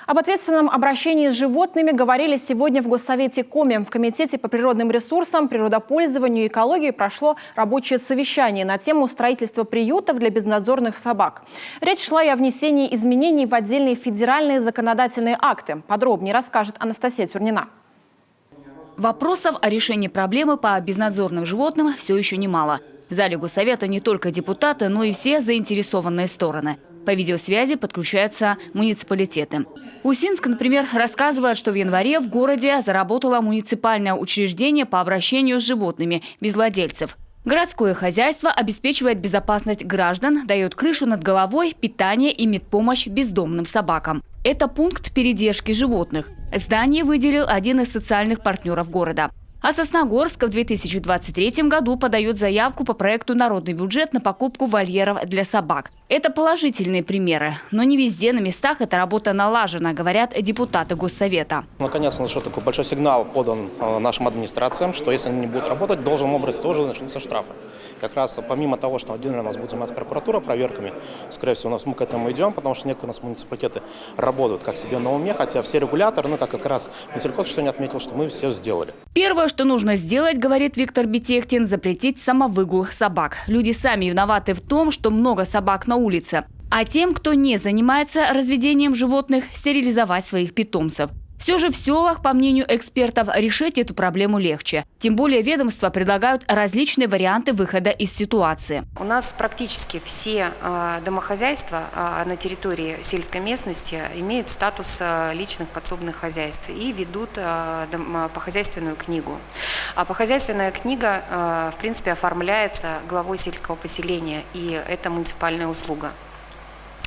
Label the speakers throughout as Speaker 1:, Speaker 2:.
Speaker 1: Об ответственном обращении с животными говорили сегодня в Госсовете Коми. В Комитете по природным ресурсам, природопользованию и экологии прошло рабочее совещание на тему строительства приютов для безнадзорных собак. Речь шла и о внесении изменений в отдельные федеральные законодательные акты. Подробнее расскажет Анастасия Тюрнина.
Speaker 2: Вопросов о решении проблемы по безнадзорным животным все еще немало. В зале Госсовета не только депутаты, но и все заинтересованные стороны. По видеосвязи подключаются муниципалитеты. Усинск, например, рассказывает, что в январе в городе заработало муниципальное учреждение по обращению с животными без владельцев. Городское хозяйство обеспечивает безопасность граждан, дает крышу над головой, питание и медпомощь бездомным собакам. Это пункт передержки животных. Здание выделил один из социальных партнеров города. А Сосногорск в 2023 году подает заявку по проекту «Народный бюджет» на покупку вольеров для собак. Это положительные примеры. Но не везде на местах эта работа налажена, говорят депутаты Госсовета.
Speaker 3: Наконец-то такой большой сигнал подан нашим администрациям, что если они не будут работать, должным образом тоже начнутся штрафы. Как раз помимо того, что отдельно у нас будет заниматься прокуратура проверками, скорее всего, мы к этому идем, потому что некоторые у нас муниципалитеты работают как себе на уме, хотя все регуляторы, как раз Минсельхоз, что не отметил, что мы все сделали.
Speaker 2: Первое, что нужно сделать, говорит Виктор Бетехтин, запретить самовыгул собак. Люди сами виноваты в том, что много собак на улице. А тем, кто не занимается разведением животных, стерилизовать своих питомцев. Все же в селах, по мнению экспертов, решить эту проблему легче. Тем более ведомства предлагают различные варианты выхода из ситуации.
Speaker 4: У нас практически все домохозяйства на территории сельской местности имеют статус личных подсобных хозяйств и ведут похозяйственную книгу. А похозяйственная книга, в принципе, оформляется главой сельского поселения, и это муниципальная услуга.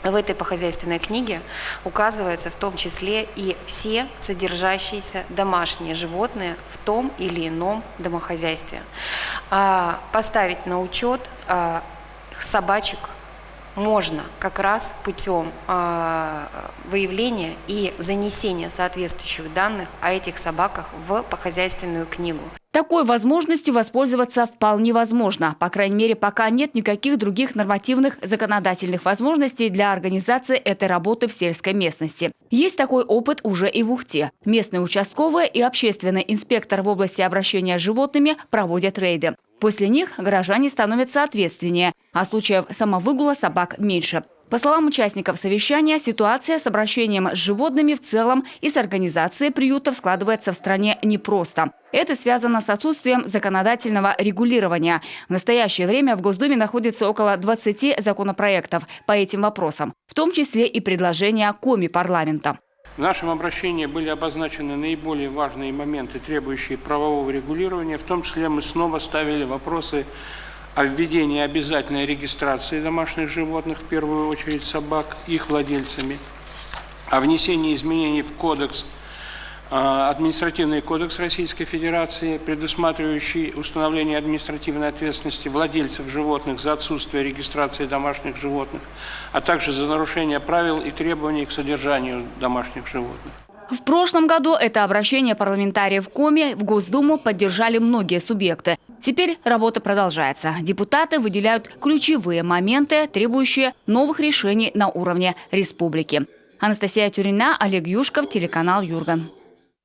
Speaker 4: В этой похозяйственной книге указывается в том числе и все содержащиеся домашние животные в том или ином домохозяйстве. Поставить на учет собачек можно как раз путем выявления и занесения соответствующих данных о этих собаках в похозяйственную книгу.
Speaker 2: Такой возможностью воспользоваться вполне возможно. По крайней мере, пока нет никаких других нормативных законодательных возможностей для организации этой работы в сельской местности. Есть такой опыт уже и в Ухте. Местные участковые и общественный инспектор в области обращения с животными проводят рейды. После них горожане становятся ответственнее, а случаев самовыгула собак меньше. По словам участников совещания, ситуация с обращением с животными в целом и с организацией приютов складывается в стране непросто. Это связано с отсутствием законодательного регулирования. В настоящее время в Госдуме находится около 20 законопроектов по этим вопросам, в том числе и предложения Коми парламента.
Speaker 5: В нашем обращении были обозначены наиболее важные моменты, требующие правового регулирования. В том числе мы снова ставили вопросы о введении обязательной регистрации домашних животных, в первую очередь собак, их владельцами, о внесении изменений в кодекс, административный кодекс Российской Федерации, предусматривающий установление административной ответственности владельцев животных за отсутствие регистрации домашних животных, а также за нарушение правил и требований к содержанию домашних животных.
Speaker 2: В прошлом году это обращение парламентариев в Коми в Госдуму поддержали многие субъекты. Теперь работа продолжается. Депутаты выделяют ключевые моменты, требующие новых решений на уровне республики. Анастасия Тюрнина, Олег Юшков, телеканал Юрган.